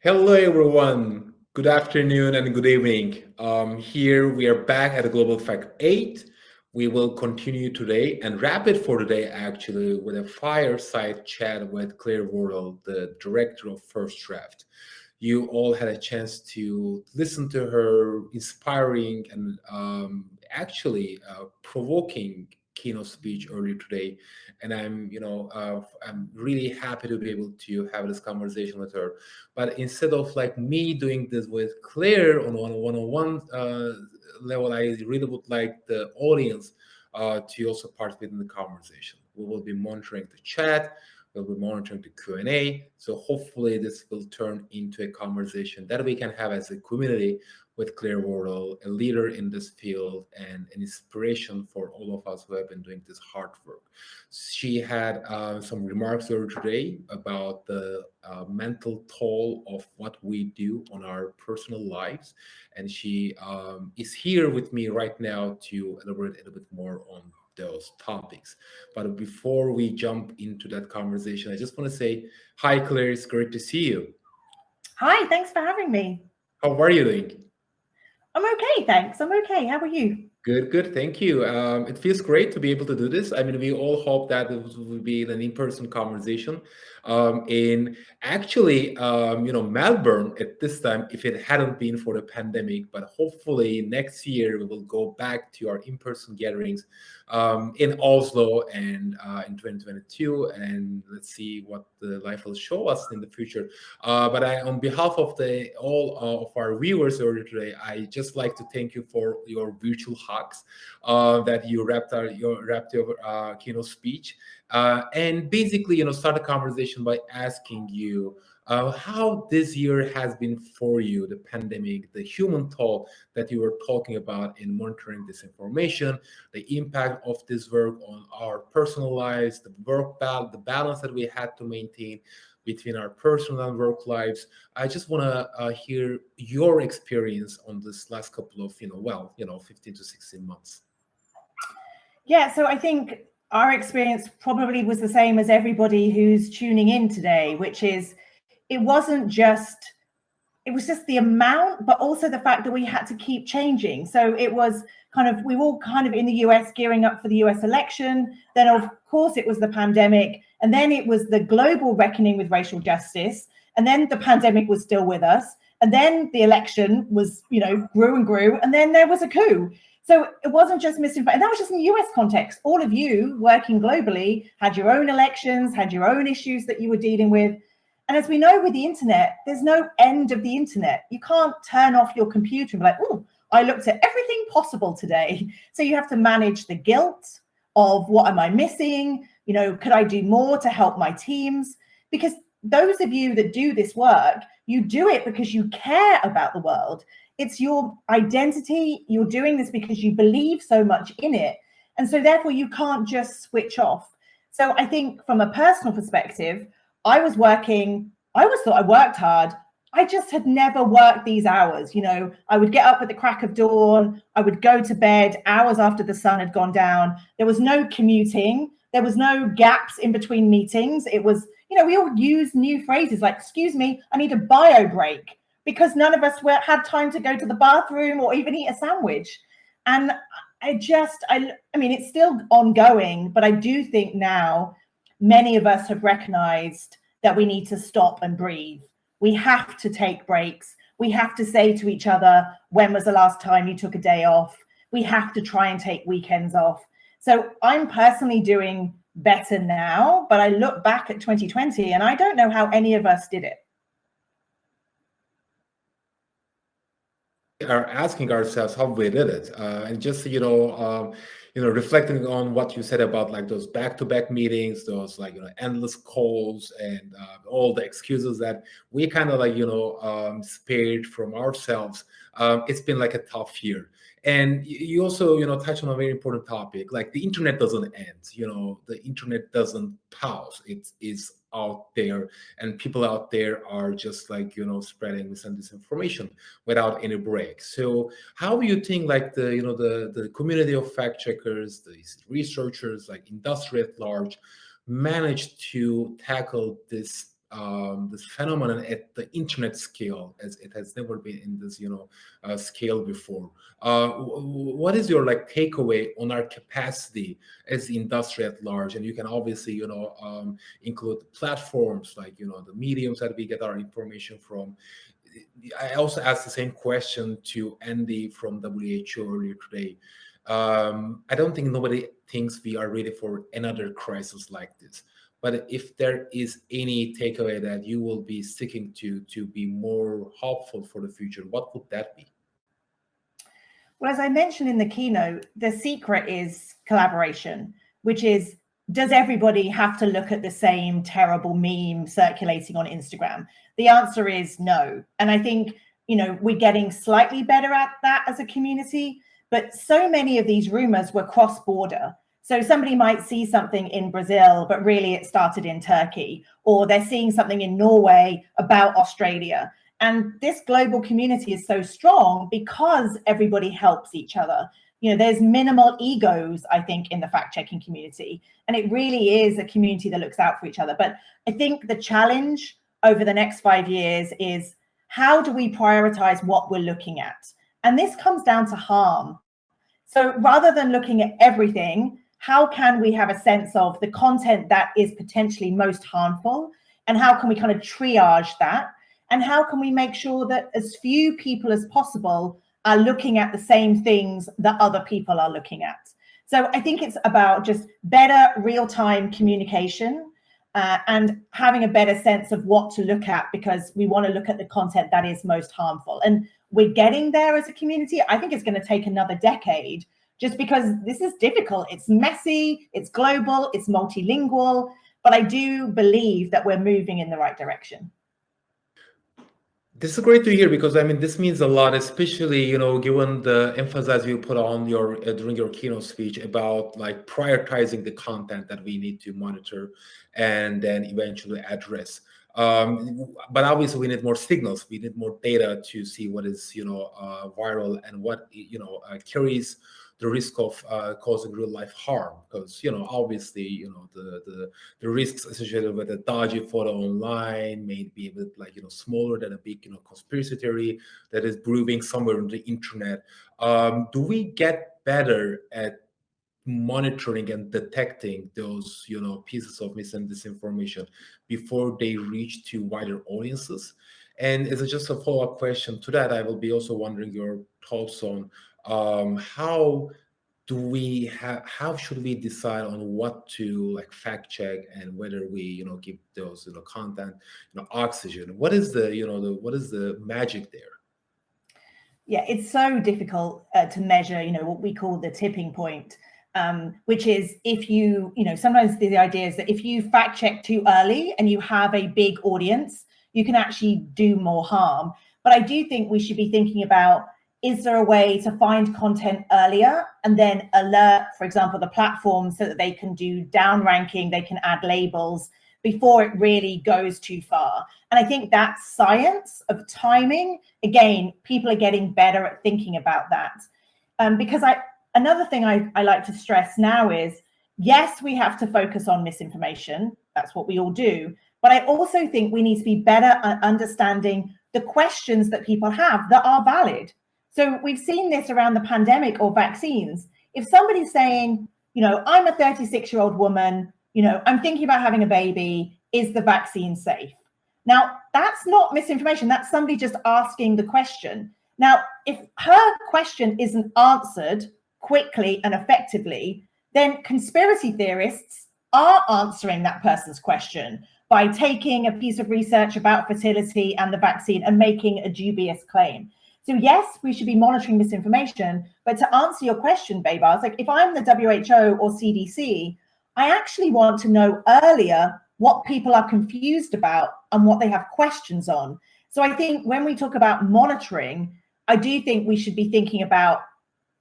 Hello, everyone. Good afternoon and good evening. Here we are back at Global Fact 8. We will continue today and wrap it for today, actually, with a fireside chat with Claire Wardle, the director of First Draft. You all had a chance to listen to her inspiring and actually provoking keynote speech earlier today, and I'm really happy to be able to have this conversation with her. But instead of like me doing this with Claire on one-on-one level, I really would like the audience to also participate in the conversation. We will be monitoring the chat. We'll be monitoring the Q&A. So hopefully this will turn into a conversation that we can have as a community with Claire Wardle, a leader in this field and an inspiration for all of us who have been doing this hard work. She had some remarks earlier today about the mental toll of what we do on our personal lives. And she is here with me right now to elaborate a little bit more on those topics. But before we jump into that conversation, I just want to say, hi, Claire, it's great to see you. Hi, thanks for having me. How are you doing? I'm okay, thanks. I'm okay. How are you? Good. Thank you. It feels great to be able to do this. I mean, we all hope that it will be an in-person conversation. In actually, Melbourne at this time, if it hadn't been for the pandemic, but hopefully next year we will go back to our in-person gatherings in Oslo and in 2022, and let's see what the life will show us in the future. But on behalf of all of our viewers earlier today, I just like to thank you for your virtual hugs that you wrapped your keynote speech, and basically, start a conversation by asking you how this year has been for you, the pandemic, the human toll that you were talking about in monitoring this information, the impact of this work on our personal lives, the the balance that we had to maintain between our personal and work lives. I just want to hear your experience on this last couple of, 15 to 16 months. Yeah, so I think our experience probably was the same as everybody who's tuning in today, which is it was just the amount, but also the fact that we had to keep changing. So it was we were all kind of in the US gearing up for the US election. Then, of course, it was the pandemic. And then it was the global reckoning with racial justice. And then the pandemic was still with us. And then the election was, grew and grew. And then there was a coup. So it wasn't just misinformation. And that was just in the US context. All of you working globally had your own elections, had your own issues that you were dealing with. And as we know with the internet, there's no end of the internet. You can't turn off your computer and be like, oh, I looked at everything possible today. So you have to manage the guilt of what am I missing? Could I do more to help my teams? Because those of you that do this work, you do it because you care about the world. It's your identity. You're doing this because you believe so much in it. And so therefore you can't just switch off. So I think from a personal perspective, I always thought I worked hard. I just had never worked these hours. I would get up at the crack of dawn. I would go to bed hours after the sun had gone down. There was no commuting. There was no gaps in between meetings. It was, we all use new phrases like, excuse me, I need a bio break, because none of us had time to go to the bathroom or even eat a sandwich. And I mean, it's still ongoing, but I do think now many of us have recognized that we need to stop and breathe. We have to take breaks. We have to say to each other, when was the last time you took a day off? We have to try and take weekends off. So I'm personally doing better now, but I look back at 2020 and I don't know how any of us did it. Are asking ourselves how we did it, and just reflecting on what you said about like those back-to-back meetings, those endless calls, and all the excuses that we kind of spared from ourselves. It's been like a tough year. And you also touch on a very important topic, like the internet doesn't end. The internet doesn't pause. It is out there, and people out there are just spreading disinformation without any break. So how do you think the community of fact checkers, these researchers, like industry at large, managed to tackle this this phenomenon at the internet scale, as it has never been in this scale before. What is your takeaway on our capacity as the industry at large? And you can obviously include platforms like the mediums that we get our information from. I also asked the same question to Andy from WHO earlier today. I don't think nobody thinks we are ready for another crisis like this. But if there is any takeaway that you will be sticking to be more hopeful for the future, what would that be? Well, as I mentioned in the keynote, the secret is collaboration, which is, does everybody have to look at the same terrible meme circulating on Instagram? The answer is no. And I think, we're getting slightly better at that as a community, but so many of these rumors were cross-border. So somebody might see something in Brazil, but really it started in Turkey, or they're seeing something in Norway about Australia. And this global community is so strong because everybody helps each other. There's minimal egos, I think, in the fact-checking community. And it really is a community that looks out for each other. But I think the challenge over the next 5 years is, how do we prioritize what we're looking at? And this comes down to harm. So rather than looking at everything, how can we have a sense of the content that is potentially most harmful? And how can we kind of triage that? And how can we make sure that as few people as possible are looking at the same things that other people are looking at? So I think it's about just better real-time communication and having a better sense of what to look at, because we want to look at the content that is most harmful. And we're getting there as a community. I think it's going to take another decade, just because this is difficult. It's messy, it's global, it's multilingual, but I do believe that we're moving in the right direction. This is great to hear, because this means a lot, especially given the emphasis you put on your during your keynote speech about prioritizing the content that we need to monitor and then eventually address. But obviously we need more signals. We need more data to see what is viral and what carries the risk of causing real life harm, because obviously the risks associated with a dodgy photo online may be a bit smaller than a big conspiracy theory that is brewing somewhere on the internet. Do we get better at monitoring and detecting those pieces of mis and disinformation before they reach to wider audiences? And as just a follow-up question to that, I will be also wondering your thoughts on how should we decide on what to fact check and whether we give those content oxygen? What is the magic there? Yeah, it's so difficult to measure what we call the tipping point, which is if sometimes the idea is that if you fact check too early and you have a big audience, you can actually do more harm. But I do think we should be thinking about, is there a way to find content earlier and then alert, for example, the platform so that they can do down ranking, they can add labels before it really goes too far? And I think that science of timing, again, people are getting better at thinking about that. Because another thing I like to stress now is, yes, we have to focus on misinformation. That's what we all do. But I also think we need to be better at understanding the questions that people have that are valid. So we've seen this around the pandemic or vaccines. If somebody's saying, I'm a 36-year-old woman, I'm thinking about having a baby, is the vaccine safe? Now, that's not misinformation. That's somebody just asking the question. Now, if her question isn't answered quickly and effectively, then conspiracy theorists are answering that person's question by taking a piece of research about fertility and the vaccine and making a dubious claim. So yes, we should be monitoring misinformation, but to answer your question, Baybars, if I'm the WHO or CDC, I actually want to know earlier what people are confused about and what they have questions on. So I think when we talk about monitoring, I do think we should be thinking about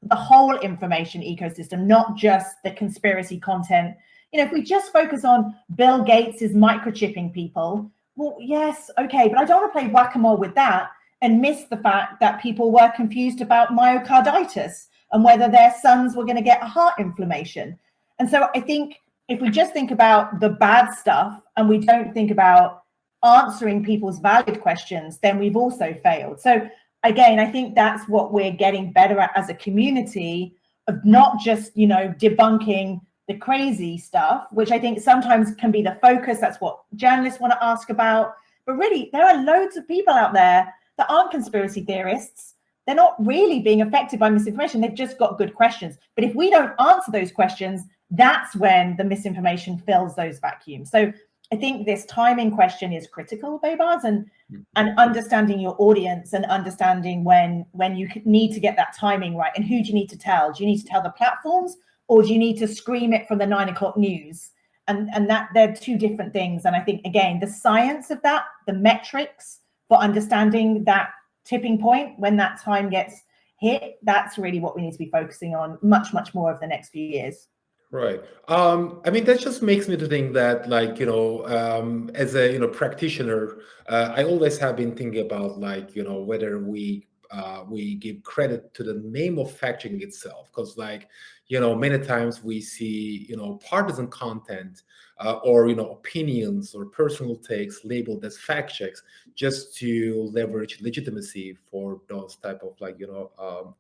the whole information ecosystem, not just the conspiracy content. If we just focus on Bill Gates is microchipping people, well, yes, okay, but I don't want to play whack-a-mole with that and miss the fact that people were confused about myocarditis and whether their sons were going to get a heart inflammation. And so I think if we just think about the bad stuff and we don't think about answering people's valid questions, then we've also failed. So again, I think that's what we're getting better at as a community, of not just, debunking the crazy stuff, which I think sometimes can be the focus. That's what journalists want to ask about. But really, there are loads of people out there that aren't conspiracy theorists. They're not really being affected by misinformation. They've just got good questions. But if we don't answer those questions, that's when the misinformation fills those vacuums. So I think this timing question is critical, Baybars, and understanding your audience and understanding when you need to get that timing right, and who do you need to tell? Do you need to tell the platforms, or do you need to scream it from the 9 o'clock news? And that they're two different things. And I think, again, the science of that, the metrics for understanding that tipping point when that time gets hit, that's really what we need to be focusing on much, much more over the next few years. Right. I mean, that just makes me to think that, like, as a, practitioner, I always have been thinking about, like, whether we give credit to the name of fact checking itself, because, like, many times we see, partisan content or, opinions or personal takes labeled as fact checks just to leverage legitimacy for those type of, like,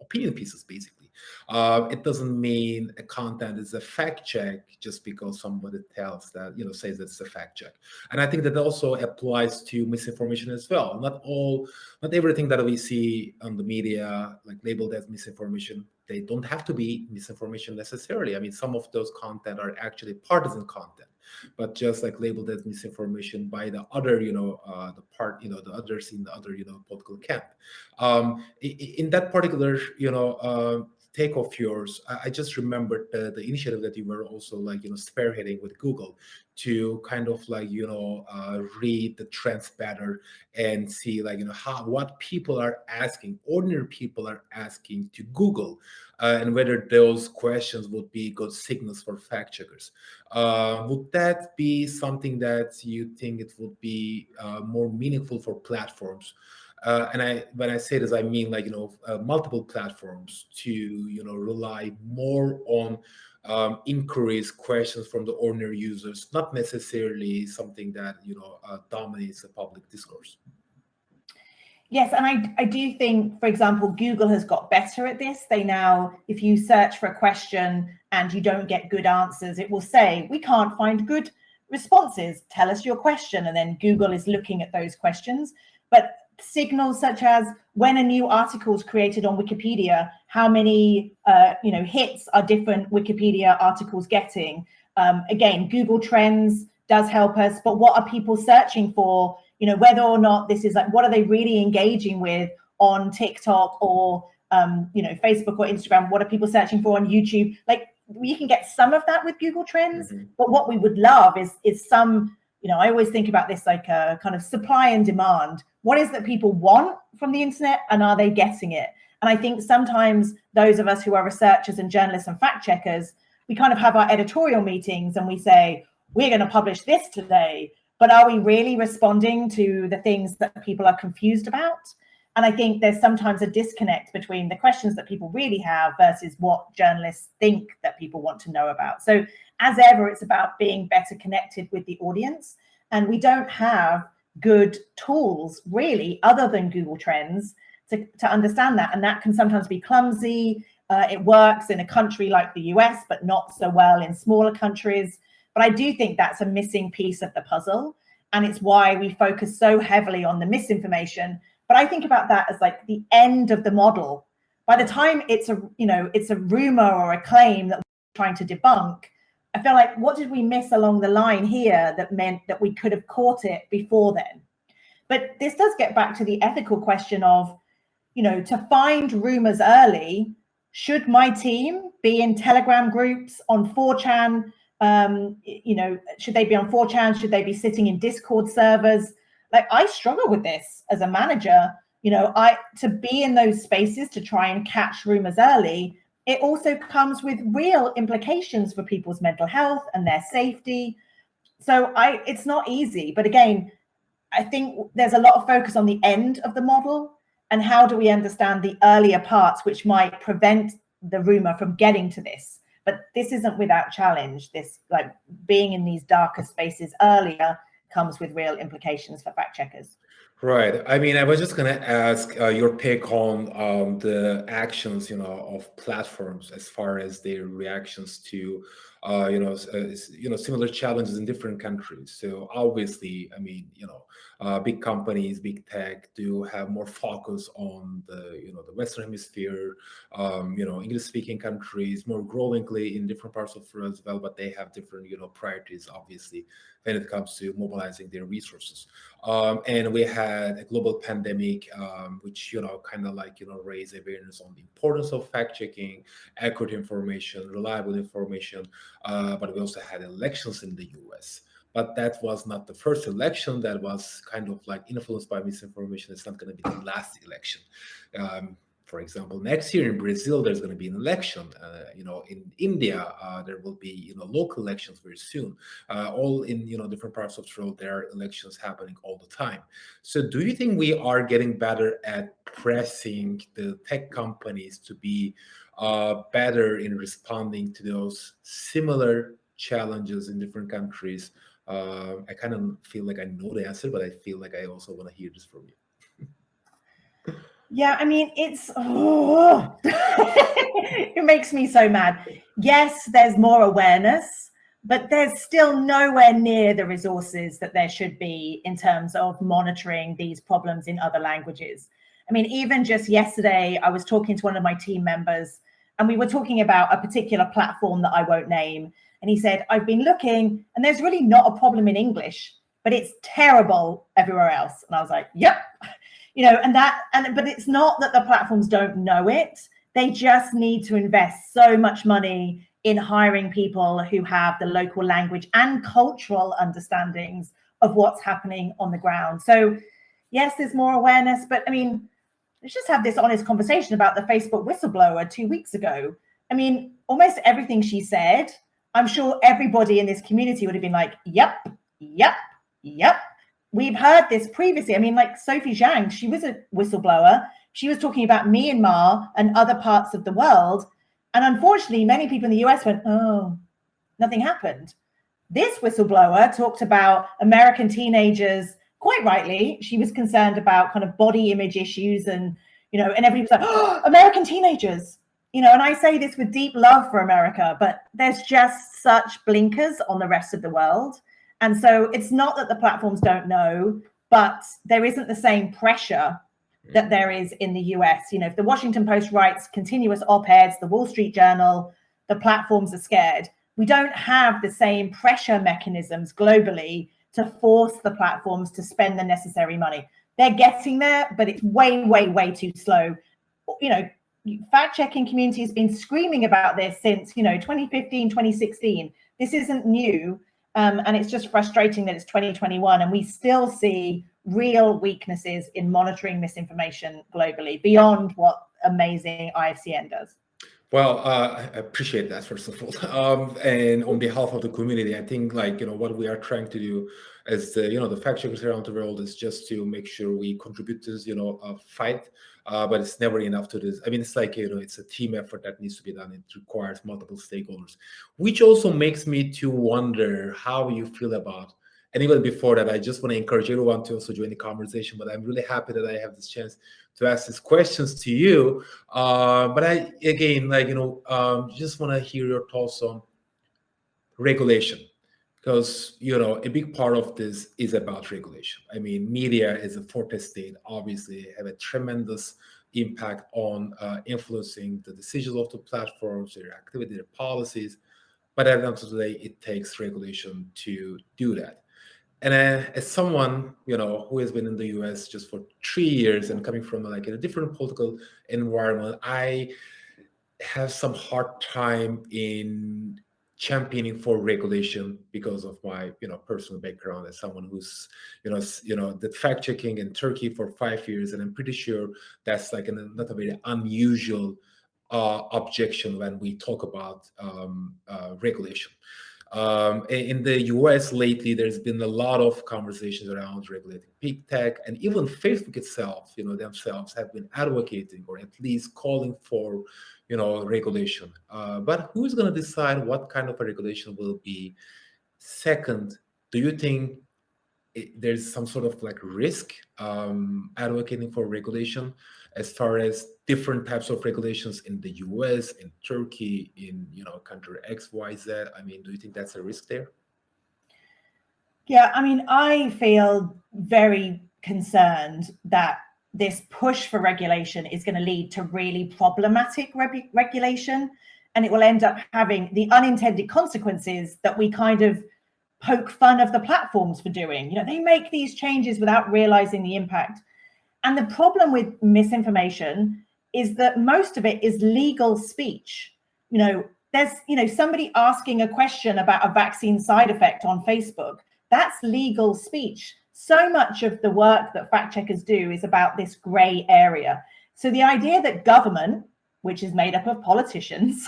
opinion pieces, basically. It doesn't mean a content is a fact check just because somebody tells that, says it's a fact check. And I think that also applies to misinformation as well. Not everything that we see on the media, like, labeled as misinformation, they don't have to be misinformation necessarily. I mean, some of those content are actually partisan content, but just, like, labeled as misinformation by the other, the others in the other, political camp. In that particular, take of yours, I just remembered the initiative that you were also, like, spearheading with Google to kind of, like, read the trends better and see, like, what people are asking, ordinary people are asking to Google, and whether those questions would be good signals for fact checkers. Would that be something that you think it would be more meaningful for platforms? And when I say this, I mean, like, multiple platforms to, rely more on inquiries, questions from the ordinary users, not necessarily something that, dominates the public discourse. Yes, and I do think, for example, Google has got better at this. They now, if you search for a question and you don't get good answers, it will say, we can't find good responses. Tell us your question. And then Google is looking at those questions. But signals such as when a new article is created on Wikipedia, how many hits are different Wikipedia articles getting? Again, Google Trends does help us, but what are people searching for? Whether or not this is, like, what are they really engaging with on TikTok or Facebook or Instagram? What are people searching for on YouTube? Like, you can get some of that with Google Trends, but what we would love is some, I always think about this like a kind of supply and demand. What is that people want from the internet, and are they getting it? And I think sometimes those of us who are researchers and journalists and fact checkers, we kind of have our editorial meetings and we say, we're going to publish this today, but are we really responding to the things that people are confused about? And I think there's sometimes a disconnect between the questions that people really have versus what journalists think that people want to know about. So as ever, it's about being better connected with the audience. And we don't have good tools really other than Google Trends to understand that. And that can sometimes be clumsy. It works in a country like the US, but not so well in smaller countries. But I do think that's a missing piece of the puzzle. And it's why we focus so heavily on the misinformation. But I think about that as like the end of the model. By the time it's a rumor or a claim that we're trying to debunk, I feel like, what did we miss along the line here that meant that we could have caught it before then? But this does get back to the ethical question of, to find rumors early, should my team be in Telegram groups on 4chan? Should they be on 4chan? Should they be sitting in Discord servers? Like, I struggle with this as a manager. To be in those spaces to try and catch rumors early, it also comes with real implications for people's mental health and their safety. So it's not easy. But again, I think there's a lot of focus on the end of the model and how do we understand the earlier parts which might prevent the rumor from getting to this. But this isn't without challenge, this like being in these darker spaces earlier, comes with real implications for fact checkers. Right. I mean, I was just going to ask your take on the actions, of platforms as far as their reactions to, similar challenges in different countries. So obviously, I mean, big companies, big tech do have more focus on the Western Hemisphere, English-speaking countries, more growingly in different parts of the world as well, but they have different, priorities, obviously, when it comes to mobilizing their resources. And we had a global pandemic, which kind of like raised awareness on the importance of fact checking, accurate information, reliable information. But we also had elections in the U.S. But that was not the first election that was kind of like influenced by misinformation. It's not going to be the last election. For example, next year in Brazil, there's going to be an election. In India, there will be local elections very soon. All in different parts of the world, there are elections happening all the time. So, do you think we are getting better at pressing the tech companies to be better in responding to those similar challenges in different countries? I kind of feel like I know the answer, but I feel like I also want to hear this from you. Yeah, I mean, it makes me so mad. Yes, there's more awareness, but there's still nowhere near the resources that there should be in terms of monitoring these problems in other languages. I mean, even just yesterday, I was talking to one of my team members, and we were talking about a particular platform that I won't name. And he said, I've been looking, and there's really not a problem in English, but it's terrible everywhere else. And I was like, yep. But it's not that the platforms don't know it. They just need to invest so much money in hiring people who have the local language and cultural understandings of what's happening on the ground. So yes, there's more awareness, but I mean, let's just have this honest conversation about the Facebook whistleblower 2 weeks ago. I mean, almost everything she said, I'm sure everybody in this community would have been like, yep. We've heard this previously. I mean, like Sophie Zhang, she was a whistleblower. She was talking about Myanmar and other parts of the world. And unfortunately, many people in the US went, oh, nothing happened. This whistleblower talked about American teenagers, quite rightly. She was concerned about kind of body image issues and everybody was like, oh, American teenagers. And I say this with deep love for America, but there's just such blinkers on the rest of the world. And so it's not that the platforms don't know, but there isn't the same pressure that there is in the US. If the Washington Post writes continuous op-eds, the Wall Street Journal, the platforms are scared. We don't have the same pressure mechanisms globally to force the platforms to spend the necessary money. They're getting there, but it's way, way, way too slow. Fact-checking community has been screaming about this since, 2015, 2016. This isn't new. And it's just frustrating that it's 2021 and we still see real weaknesses in monitoring misinformation globally beyond what amazing IFCN does. Well, I appreciate that, first of all. And on behalf of the community, I think what we are trying to do as the fact checkers around the world is just to make sure we contribute to this, fight. But it's never enough to this. I mean, it's like, it's a team effort that needs to be done. It requires multiple stakeholders, which also makes me to wonder how you feel about. And even before that, I just want to encourage everyone to also join the conversation. But I'm really happy that I have this chance to ask these questions to you. But I, again, just want to hear your thoughts on regulation. Because, a big part of this is about regulation. I mean, media is a forte state, obviously, have a tremendous impact on influencing the decisions of the platforms, their activity, their policies. But at the end of the day, it takes regulation to do that. And as someone, who has been in the US just for 3 years and coming from in a different political environment, I have some hard time in championing for regulation because of my personal background as someone who's did fact checking in Turkey for 5 years, and I'm pretty sure that's not a very unusual objection when we talk about regulation. In the US lately, there's been a lot of conversations around regulating big tech, and even Facebook itself, themselves have been advocating or at least calling for regulation. But who's going to decide what kind of a regulation will be? Second, do you think there's some sort of like risk advocating for regulation as far as different types of regulations in the US, in Turkey, in country X, Y, Z? I mean, do you think that's a risk there? Yeah, I mean, I feel very concerned that this push for regulation is going to lead to really problematic regulation, and it will end up having the unintended consequences that we kind of poke fun of the platforms for doing. They make these changes without realizing the impact. And the problem with misinformation is that most of it is legal speech. There's somebody asking a question about a vaccine side effect on Facebook. That's legal speech. So much of the work that fact checkers do is about this gray area. So the idea that government, which is made up of politicians,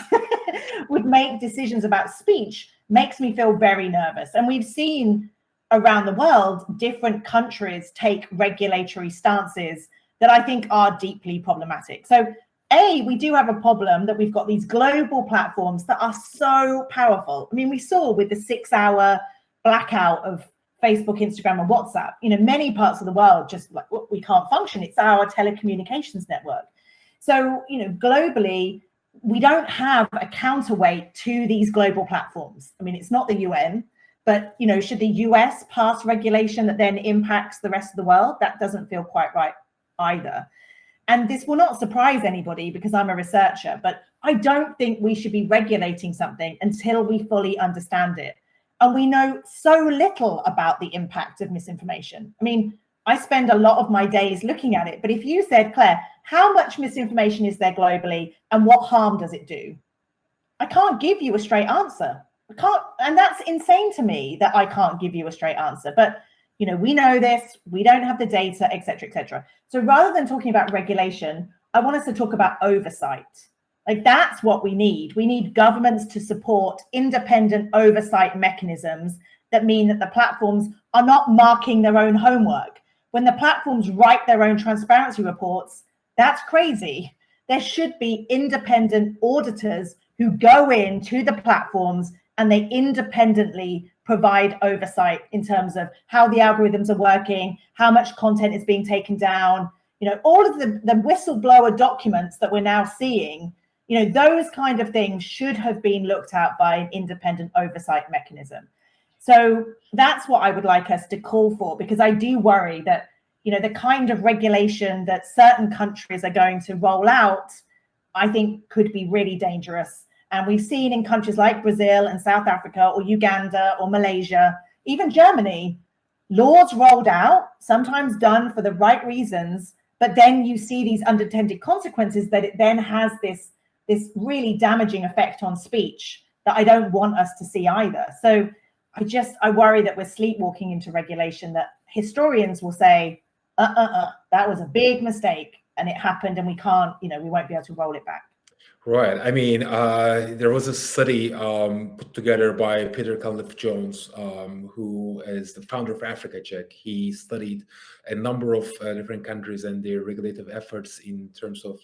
would make decisions about speech makes me feel very nervous. And we've seen around the world different countries take regulatory stances that I think are deeply problematic. So we do have a problem that we've got these global platforms that are so powerful. I mean, we saw with the 6-hour blackout of Facebook, Instagram, and WhatsApp, many parts of the world just like, we can't function. It's our telecommunications network. So, globally, we don't have a counterweight to these global platforms. I mean, it's not the UN, but, should the US pass regulation that then impacts the rest of the world? That doesn't feel quite right either. And this will not surprise anybody because I'm a researcher, but I don't think we should be regulating something until we fully understand it. And we know so little about the impact of misinformation. I mean, I spend a lot of my days looking at it, but if you said, Claire, how much misinformation is there globally and what harm does it do? I can't give you a straight answer. I can't, and that's insane to me that I can't give you a straight answer. But, we know this, we don't have the data, et cetera, et cetera. So rather than talking about regulation, I want us to talk about oversight. Like, that's what we need. We need governments to support independent oversight mechanisms that mean that the platforms are not marking their own homework. When the platforms write their own transparency reports, that's crazy. There should be independent auditors who go into the platforms and they independently provide oversight in terms of how the algorithms are working, how much content is being taken down, all of the whistleblower documents that we're now seeing. Those kind of things should have been looked at by an independent oversight mechanism. So that's what I would like us to call for, because I do worry that, the kind of regulation that certain countries are going to roll out, I think could be really dangerous. And we've seen in countries like Brazil and South Africa or Uganda or Malaysia, even Germany, laws rolled out, sometimes done for the right reasons, but then you see these unintended consequences that it then has this really damaging effect on speech that I don't want us to see either. So I worry that we're sleepwalking into regulation, that historians will say, that was a big mistake and it happened and we can't, we won't be able to roll it back. Right. I mean, there was a study put together by Peter Cunliffe-Jones, who is the founder of Africa Check. He studied a number of different countries and their regulative efforts in terms of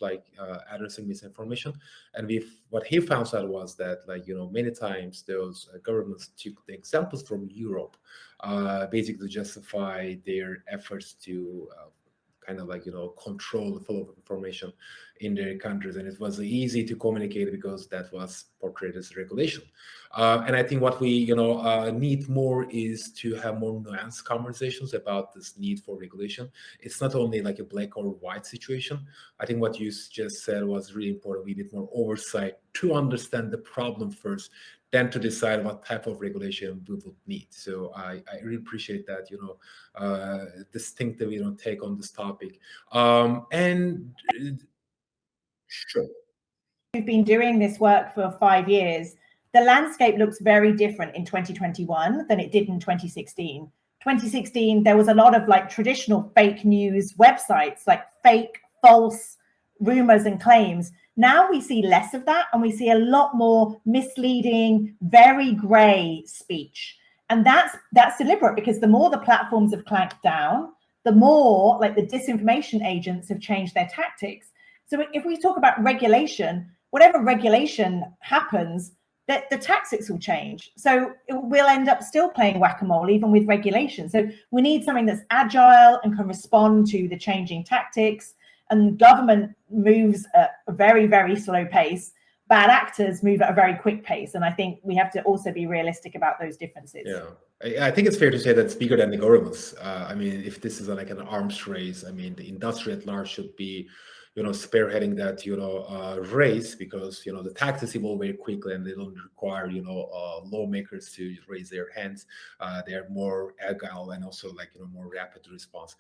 addressing misinformation. And what he found out was that, many times those governments took the examples from Europe, basically to justify their efforts to control the flow of information in their countries. And it was easy to communicate because that was portrayed as regulation. And I think what we need more is to have more nuanced conversations about this need for regulation. It's not only like a black or white situation. I think what you just said was really important. We need more oversight to understand the problem first, then to decide what type of regulation we would need. So I really appreciate that, distinctive, take on this topic. And sure. We've been doing this work for 5 years. The landscape looks very different in 2021 than it did in 2016. 2016, there was a lot of traditional fake news websites, like fake, false rumors and claims. Now we see less of that, and we see a lot more misleading, very gray speech. And that's deliberate, because the more the platforms have clamped down, the more the disinformation agents have changed their tactics. So if we talk about regulation, whatever regulation happens, that the tactics will change. So we'll end up still playing whack-a-mole, even with regulation. So we need something that's agile and can respond to the changing tactics. And government moves at a very, very slow pace. Bad actors move at a very quick pace. And I think we have to also be realistic about those differences. Yeah, I think it's fair to say that it's bigger than the governments. I mean, if this is like an arms race, I mean, the industry at large should be, spearheading that, race, because, the tactics evolve very quickly and they don't require, lawmakers to raise their hands. They are more agile and also like, more rapid response.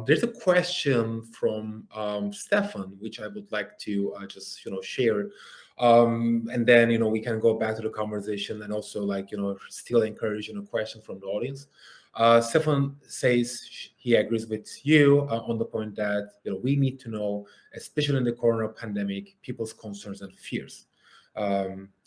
There's a question from Stefan, which I would like to just, share. And then, we can go back to the conversation and also like, still encourage, questions from the audience. Stefan says he agrees with you on the point that, we need to know, especially in the corona pandemic, people's concerns and fears.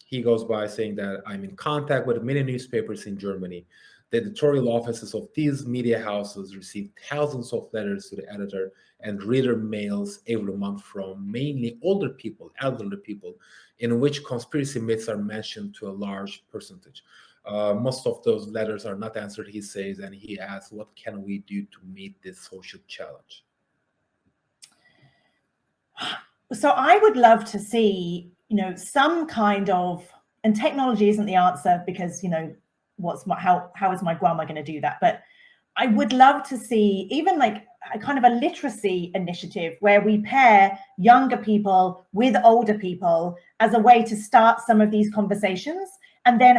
He goes by saying that I'm in contact with many newspapers in Germany. The editorial offices of these media houses receive thousands of letters to the editor and reader mails every month from mainly older people, elderly people, in which conspiracy myths are mentioned to a large percentage. Most of those letters are not answered, he says, and he asks, what can we do to meet this social challenge? So I would love to see, some kind of, and technology isn't the answer because, how is my grandma going to do that? But I would love to see even like a kind of a literacy initiative where we pair younger people with older people as a way to start some of these conversations. And then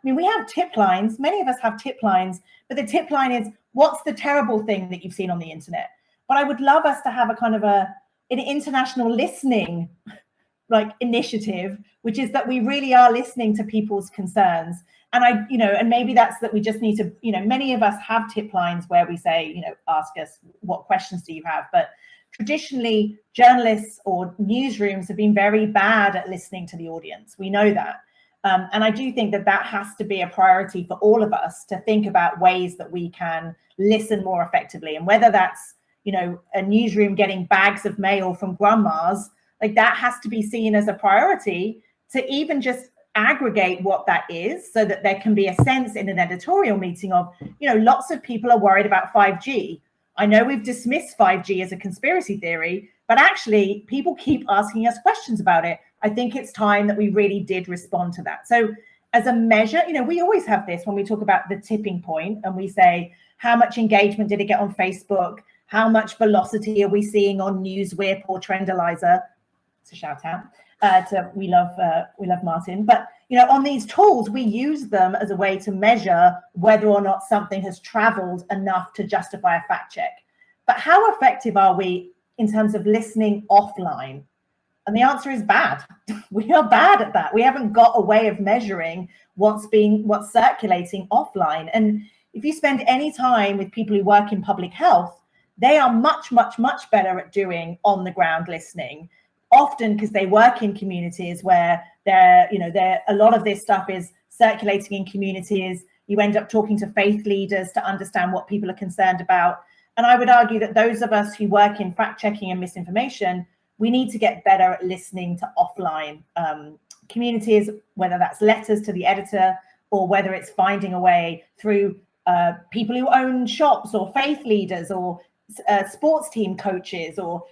we have tip lines. Many of us have tip lines, but the tip line is, what's the terrible thing that you've seen on the internet? But I would love us to have a kind of an international listening like initiative, which is that we really are listening to people's concerns. And and maybe that's that we just need to, many of us have tip lines where we say, ask us, what questions do you have? But traditionally, journalists or newsrooms have been very bad at listening to the audience. We know that. And I do think that has to be a priority for all of us to think about ways that we can listen more effectively. And whether that's, a newsroom getting bags of mail from grandmas, like that has to be seen as a priority to even just aggregate what that is so that there can be a sense in an editorial meeting of, lots of people are worried about 5G. I know we've dismissed 5G as a conspiracy theory, but actually people keep asking us questions about it. I think it's time that we really did respond to that. So as a measure, we always have this when we talk about the tipping point and we say, how much engagement did it get on Facebook? How much velocity are we seeing on Newswhip or Trendalizer? It's a shout out to we love Martin. But on these tools, we use them as a way to measure whether or not something has traveled enough to justify a fact check. But how effective are we in terms of listening offline? And the answer is bad. We are bad at that. We haven't got a way of measuring what's circulating offline. And if you spend any time with people who work in public health, they are much, much, much better at doing on the ground listening, often because they work in communities where a lot of this stuff is circulating in communities. You end up talking to faith leaders to understand what people are concerned about. And I would argue that those of us who work in fact checking and misinformation, we need to get better at listening to offline communities, whether that's letters to the editor or whether it's finding a way through people who own shops or faith leaders or sports team coaches or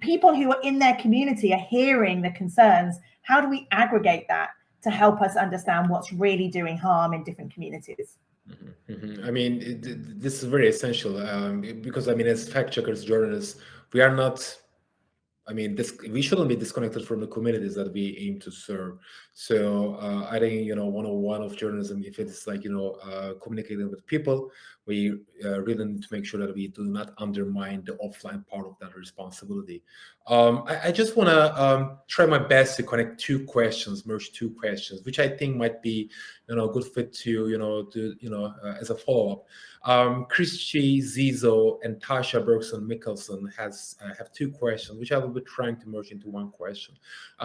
people who are in their community are hearing the concerns. How do we aggregate that to help us understand what's really doing harm in different communities? Mm-hmm. Mm-hmm. I mean, this is very essential because as fact checkers, journalists, we are not. We shouldn't be disconnected from the communities that we aim to serve. So I think 101 of journalism, if it's like communicating with people, we really need to make sure that we do not undermine the offline part of that responsibility. I just want to try my best to connect merge two questions, which I think might be a good fit to as a follow-up. Christy Zizo and Tasha Bergson Mickelson have two questions, which I would of it trying to merge into one question.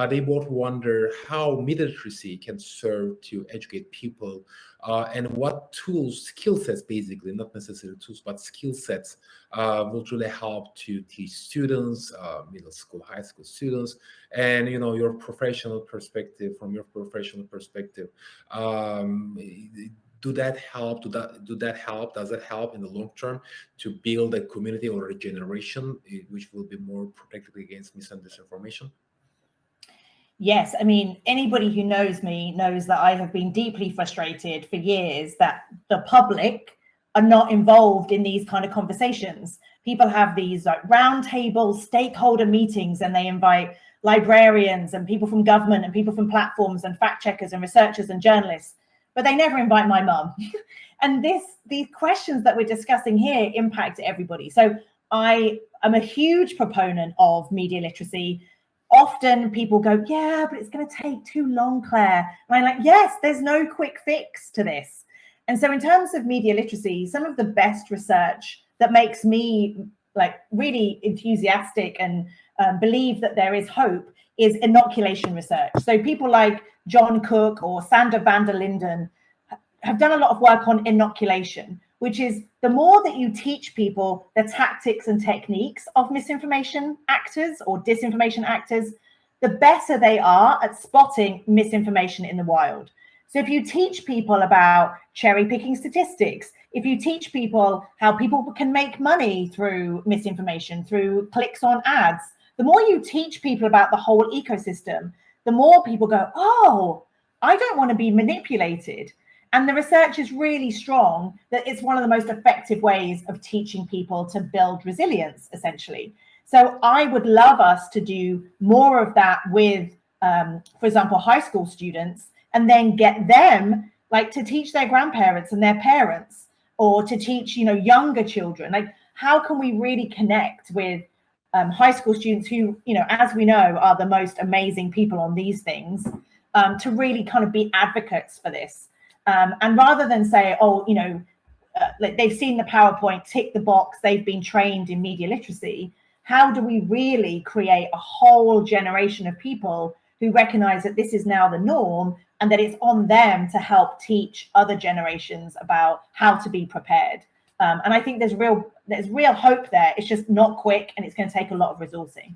They both wonder how media literacy can serve to educate people, and what tools, skill sets, basically, not necessarily tools, but skill sets will really help to teach students, middle school, high school students, and your professional perspective. From your professional perspective, do that help? Does that help in the long term to build a community or a generation which will be more protected against mis and disinformation? Yes, I mean, anybody who knows me knows that I have been deeply frustrated for years that the public are not involved in these kind of conversations. People have these like roundtable stakeholder meetings, and they invite librarians and people from government and people from platforms and fact checkers and researchers and journalists, but they never invite my mum. And these questions that we're discussing here impact everybody. So I am a huge proponent of media literacy. Often people go, yeah, but it's going to take too long, Claire. And I'm like, yes, there's no quick fix to this. And so in terms of media literacy, some of the best research that makes me like really enthusiastic and believe that there is hope is inoculation research. So people like John Cook or Sander van der Linden have done a lot of work on inoculation, which is the more that you teach people the tactics and techniques of misinformation actors or disinformation actors, the better they are at spotting misinformation in the wild. So if you teach people about cherry picking statistics, if you teach people how people can make money through misinformation, through clicks on ads, the more you teach people about the whole ecosystem, the more people go, oh, I don't want to be manipulated. And the research is really strong that it's one of the most effective ways of teaching people to build resilience, essentially. So I would love us to do more of that with, for example, high school students, and then get them like to teach their grandparents and their parents, or to teach, younger children. Like, how can we really connect with high school students who, as we know, are the most amazing people on these things, to really kind of be advocates for this. And rather than say, like they've seen the PowerPoint, tick the box, they've been trained in media literacy, how do we really create a whole generation of people who recognize that this is now the norm, and that it's on them to help teach other generations about how to be prepared? And I think there's real hope there. It's just not quick, and it's going to take a lot of resourcing.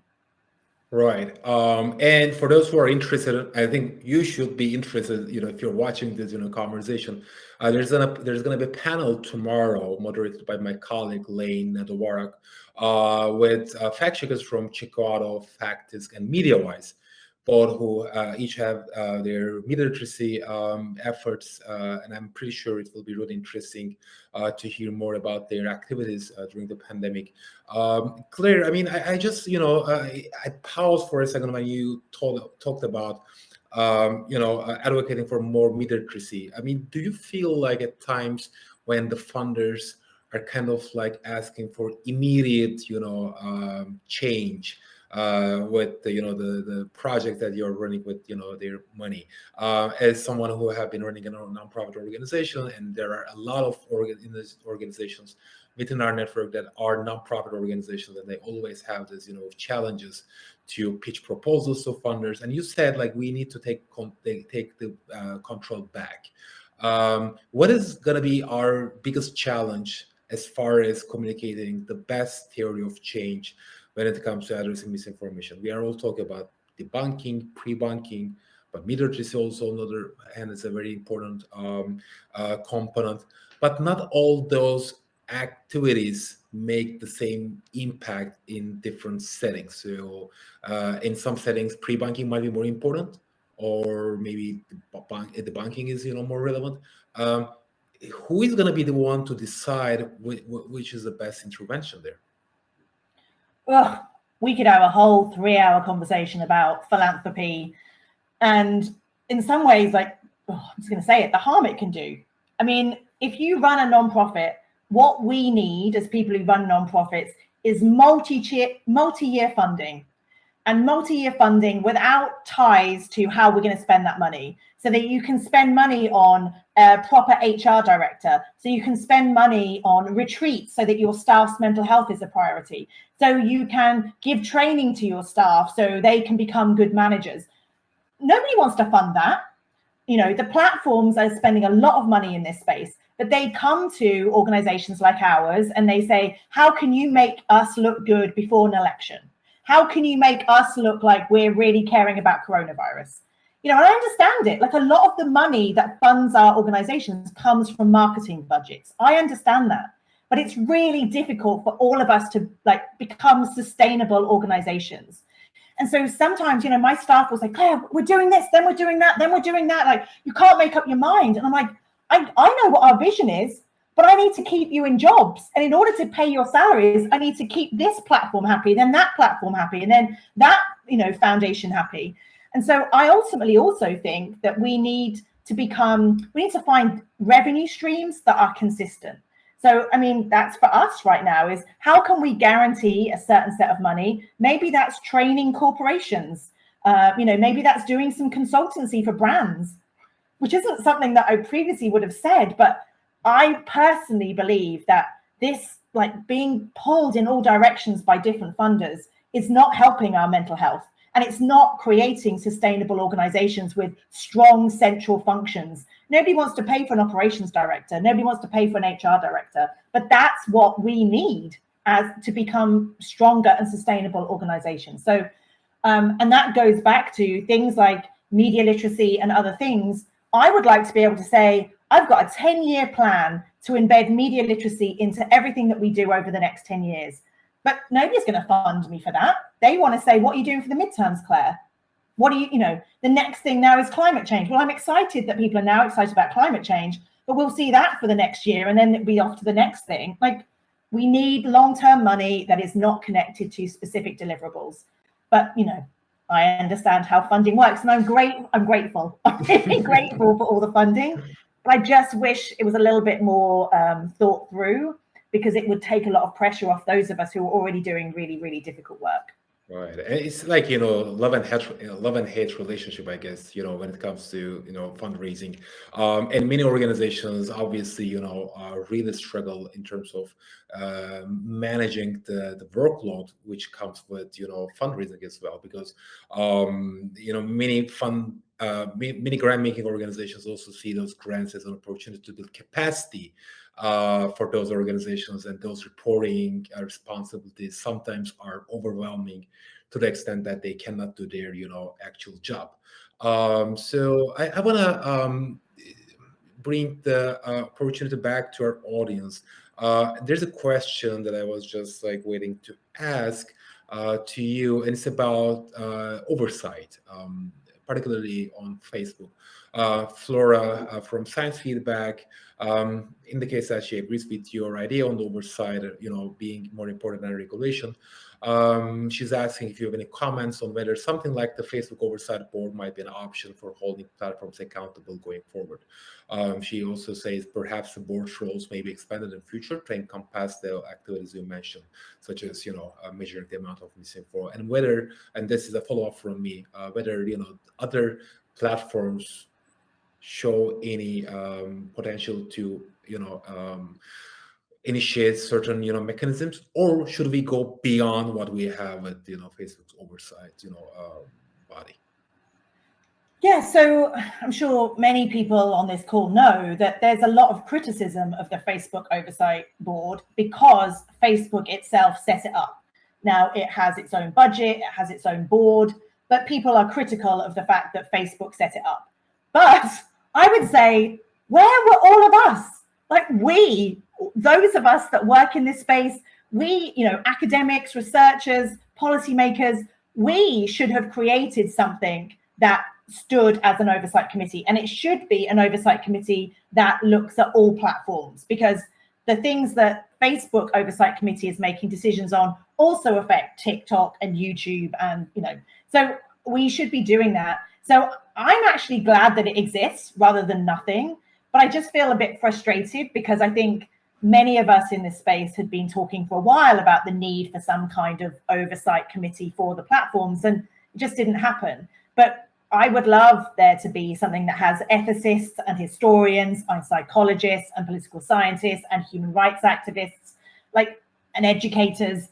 Right. And for those who are interested, I think you should be interested, if you're watching this, conversation, there's gonna be a panel tomorrow moderated by my colleague, Lane Dvorak, with fact checkers from Chicago, Factisk, and MediaWise, both who each have their media literacy efforts, and I'm pretty sure it will be really interesting to hear more about their activities during the pandemic. Claire, I mean, I just, I paused for a second when you talked about, advocating for more media literacy. I mean, do you feel like at times when the funders are kind of like asking for immediate, change with the project that you're running with their money, as someone who have been running a nonprofit organization, and there are a lot of organizations within our network that are nonprofit organizations, and they always have this challenges to pitch proposals to funders, and you said like we need to take the control back. What is going to be our biggest challenge as far as communicating the best theory of change when it comes to addressing misinformation? We are all talking about debunking, pre-bunking, but media literacy also, on the other hand, is a very important component. But not all those activities make the same impact in different settings. So in some settings, pre-bunking might be more important, or maybe debunking is more relevant. Who is going to be the one to decide which is the best intervention there? Well, we could have a whole 3-hour conversation about philanthropy, and in some ways, like, I'm just going to say it, the harm it can do. I mean, if you run a nonprofit, what we need as people who run nonprofits is multi-year funding. and multi-year funding without ties to how we're going to spend that money, so that you can spend money on a proper HR director, so you can spend money on retreats so that your staff's mental health is a priority, so you can give training to your staff so they can become good managers. Nobody wants to fund that. You know, the platforms are spending a lot of money in this space, but they come to organizations like ours and they say, how can you make us look good before an election? How can you make us look like we're really caring about coronavirus? You know, and I understand it. Like, a lot of the money that funds our organizations comes from marketing budgets. I understand that. But it's really difficult for all of us to become sustainable organizations. And so sometimes, you know, my staff will say, Claire, we're doing this, then we're doing that, then we're doing that. Like, you can't make up your mind. And I'm like, I know what our vision is, but I need to keep you in jobs. And in order to pay your salaries, I need to keep this platform happy, then that platform happy, and then that, you know, foundation happy. And so I ultimately also think that we need to find revenue streams that are consistent. So, I mean, that's for us right now, is how can we guarantee a certain set of money? Maybe that's training corporations. You know, maybe that's doing some consultancy for brands, which isn't something that I previously would have said, but I personally believe that this, like, being pulled in all directions by different funders is not helping our mental health. And it's not creating sustainable organizations with strong central functions. Nobody wants to pay for an operations director. Nobody wants to pay for an HR director. But that's what we need as to become stronger and sustainable organizations. So, and that goes back to things like media literacy and other things. I would like to be able to say, I've got a 10-year plan to embed media literacy into everything that we do over the next 10 years. But nobody's going to fund me for that. They want to say, what are you doing for the midterms, Claire? What are you know, the next thing now is climate change. Well, I'm excited that people are now excited about climate change, but we'll see that for the next year and then it'll be off to the next thing. Like, we need long-term money that is not connected to specific deliverables. But, you know, I understand how funding works, and I'm grateful. I'm really grateful for all the funding. But I just wish it was a little bit more thought through, because it would take a lot of pressure off those of us who are already doing really, really difficult work. Right. And it's like, you know, love and hate relationship, I guess, you know, when it comes to, you know, fundraising. And many organizations obviously, you know, really struggle in terms of managing the workload which comes with, you know, fundraising as well, because, you know, many grant making organizations also see those grants as an opportunity to build capacity for those organizations, and those reporting responsibilities sometimes are overwhelming to the extent that they cannot do their, you know, actual job. So I want to bring the opportunity back to our audience. There's a question that I was just like waiting to ask to you, and it's about oversight, particularly on Facebook. Flora from Science Feedback indicates that she agrees with your idea on the oversight, you know, being more important than regulation. She's asking if you have any comments on whether something like the Facebook Oversight Board might be an option for holding platforms accountable going forward. She also says perhaps the board's roles may be expanded in future to encompass the activities you mentioned, such as, you know, measuring the amount of misinformation, and whether, and this is a follow-up from me, whether, you know, other platforms show any potential to, you know, initiate certain, you know, mechanisms, or should we go beyond what we have with, you know, Facebook's oversight, you know, body? Yeah, so I'm sure many people on this call know that there's a lot of criticism of the Facebook Oversight Board because Facebook itself set it up. Now, it has its own budget, it has its own board, but people are critical of the fact that Facebook set it up. But I would say, where were all of us? Like, those of us that work in this space, we, you know, academics, researchers, policymakers, we should have created something that stood as an oversight committee, and it should be an oversight committee that looks at all platforms, because the things that Facebook Oversight Committee is making decisions on also affect TikTok and YouTube, and, you know, so we should be doing that. So I'm actually glad that it exists rather than nothing, but I just feel a bit frustrated because I think many of us in this space had been talking for a while about the need for some kind of oversight committee for the platforms, and it just didn't happen. But I would love there to be something that has ethicists and historians and psychologists and political scientists and human rights activists, and educators.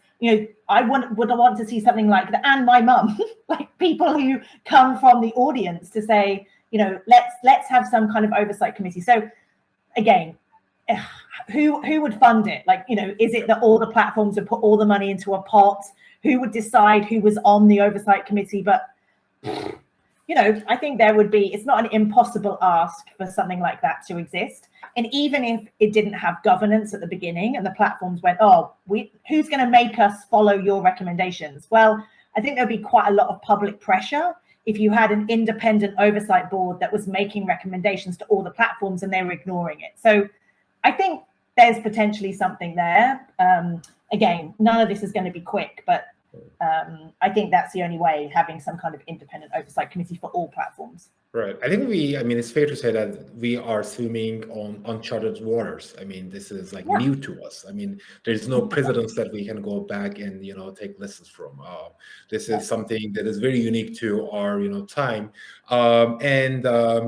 I would want to see something like that, and my mum, like people who come from the audience to say, let's have some kind of oversight committee. So again, who would fund it? Is it that all the platforms would put all the money into a pot? Who would decide who was on the oversight committee? But I think there would be, it's not an impossible ask for something like that to exist. And even if it didn't have governance at the beginning and the platforms went, who's going to make us follow your recommendations? Well, I think there'd be quite a lot of public pressure if you had an independent oversight board that was making recommendations to all the platforms and they were ignoring it. So I think there's potentially something there. Again, none of this is going to be quick, but I think that's the only way, having some kind of independent oversight committee for all platforms. Right. I think it's fair to say that we are swimming on uncharted waters. This is new to us. There's no precedents that we can go back and, take lessons from. This is something that is very unique to our, time.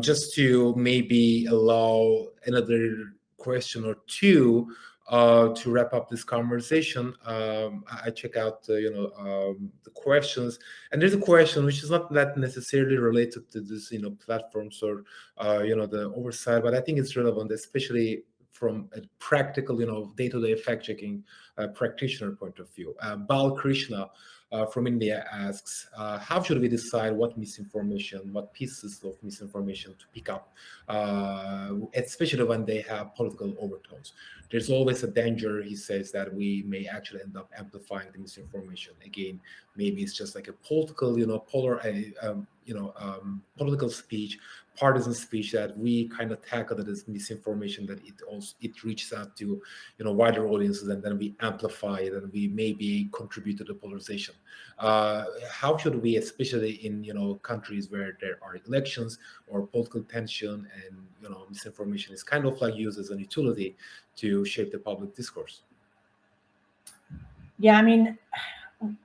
Just to maybe allow another question or two, to wrap up this conversation, I check out the questions, and there's a question which is not that necessarily related to this platforms or the oversight, but I think it's relevant, especially from a practical day-to-day fact-checking practitioner point of view. Bal Krishna from India asks, how should we decide what pieces of misinformation to pick up, especially when they have political overtones? There's always a danger, he says, that we may actually end up amplifying the misinformation. Again, maybe it's just like a political, political speech, partisan speech, that we kind of tackle it as misinformation, that it reaches out to wider audiences, and then we amplify it, and we maybe contribute to the polarization. How should we, especially in countries where there are elections or political tension, and misinformation is kind of used as an utility to shape the public discourse? Yeah,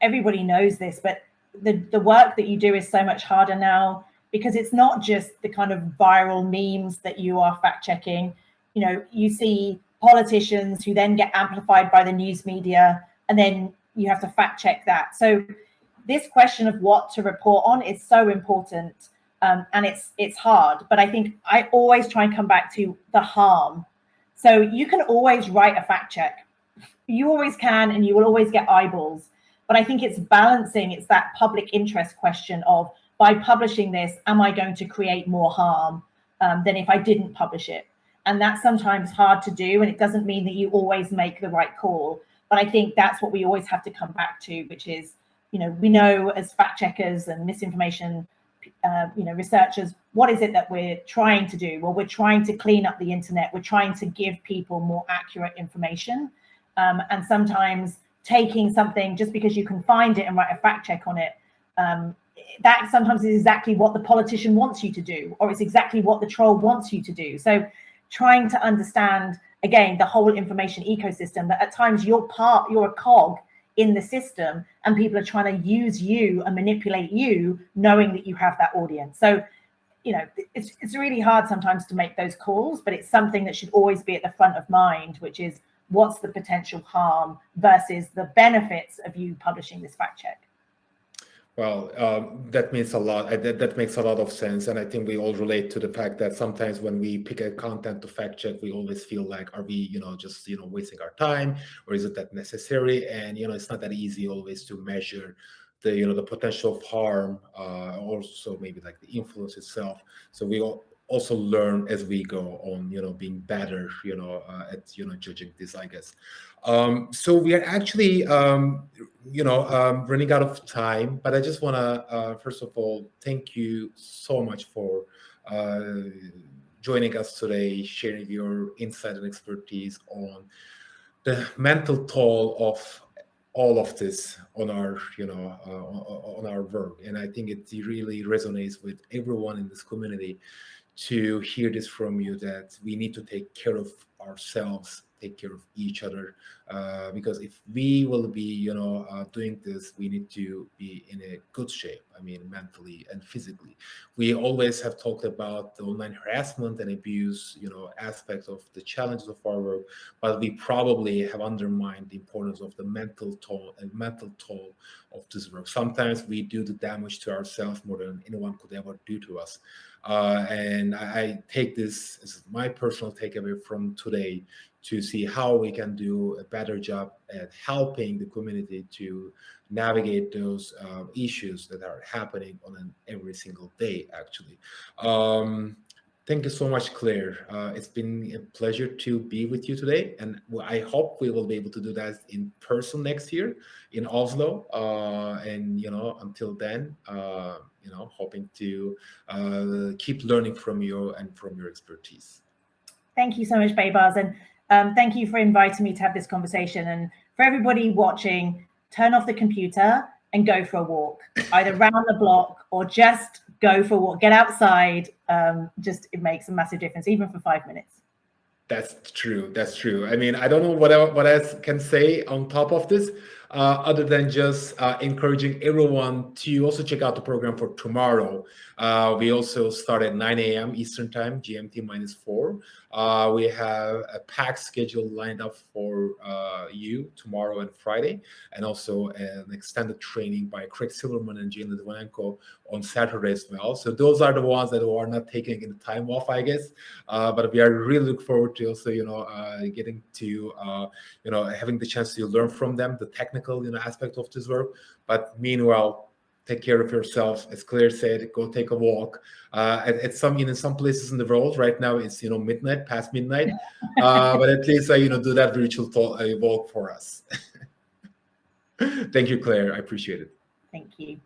everybody knows this, but the work that you do is so much harder now, because it's not just the kind of viral memes that you are fact checking. You see politicians who then get amplified by the news media, and then you have to fact check that. So this question of what to report on is so important, and it's hard. But I think I always try and come back to the harm. So you can always write a fact check. You always can, and you will always get eyeballs. But I think it's balancing. It's that public interest question of, by publishing this, am I going to create more harm than if I didn't publish it? And that's sometimes hard to do, and it doesn't mean that you always make the right call. But I think that's what we always have to come back to, which is, we know as fact checkers and misinformation, researchers, what is it that we're trying to do? Well, we're trying to clean up the internet. We're trying to give people more accurate information. And sometimes taking something just because you can find it and write a fact check on it, that sometimes is exactly what the politician wants you to do, or it's exactly what the troll wants you to do. So trying to understand, again, the whole information ecosystem, that at times you're a cog in the system, and people are trying to use you and manipulate you, knowing that you have that audience. So, it's really hard sometimes to make those calls, but it's something that should always be at the front of mind, which is, what's the potential harm versus the benefits of you publishing this fact check? Well, that means a lot. That makes a lot of sense. And I think we all relate to the fact that sometimes when we pick a content to fact check, we always feel like, are we, just, wasting our time, or is it that necessary? And, it's not that easy always to measure the, the potential of harm, also maybe like the influence itself. So we all also learn as we go on, being better, at, judging this, I guess. So we are actually, running out of time, but I just want to, first of all, thank you so much for joining us today, sharing your insight and expertise on the mental toll of all of this on our, on our work. And I think it really resonates with everyone in this community to hear this from you, that we need to take care of ourselves take care of each other, because if we will be, doing this, we need to be in a good shape. I mean, mentally and physically. We always have talked about the online harassment and abuse, aspects of the challenges of our work, but we probably have undermined the importance of the mental toll of this work. Sometimes we do the damage to ourselves more than anyone could ever do to us. And I take this as my personal takeaway from today, to see how we can do a better job at helping the community to navigate those issues that are happening on an every single day, actually. Thank you so much, Claire. It's been a pleasure to be with you today, and I hope we will be able to do that in person next year in Oslo. And until then, hoping to keep learning from you and from your expertise. Thank you so much, Baybars, and thank you for inviting me to have this conversation. And for everybody watching, turn off the computer and go for a walk, either round the block or just go for a walk. Get outside. It makes a massive difference, even for 5 minutes. That's true. That's true. I mean, I don't know what else can say on top of this, other than just encouraging everyone to also check out the program for tomorrow. We also start at 9 a.m. Eastern Time, GMT -4. We have a packed schedule lined up for you tomorrow and Friday, and also an extended training by Craig Silverman and Jane Litvinenko on Saturday as well. So those are the ones that are not taking any time off, I guess. But we are really looking forward to also, getting to, having the chance to learn from them, the technical, aspect of this work. But meanwhile, take care of yourself. As Claire said, go take a walk. At some places in the world right now, it's midnight, past midnight. But at least do that virtual walk for us. Thank you, Claire. I appreciate it. Thank you.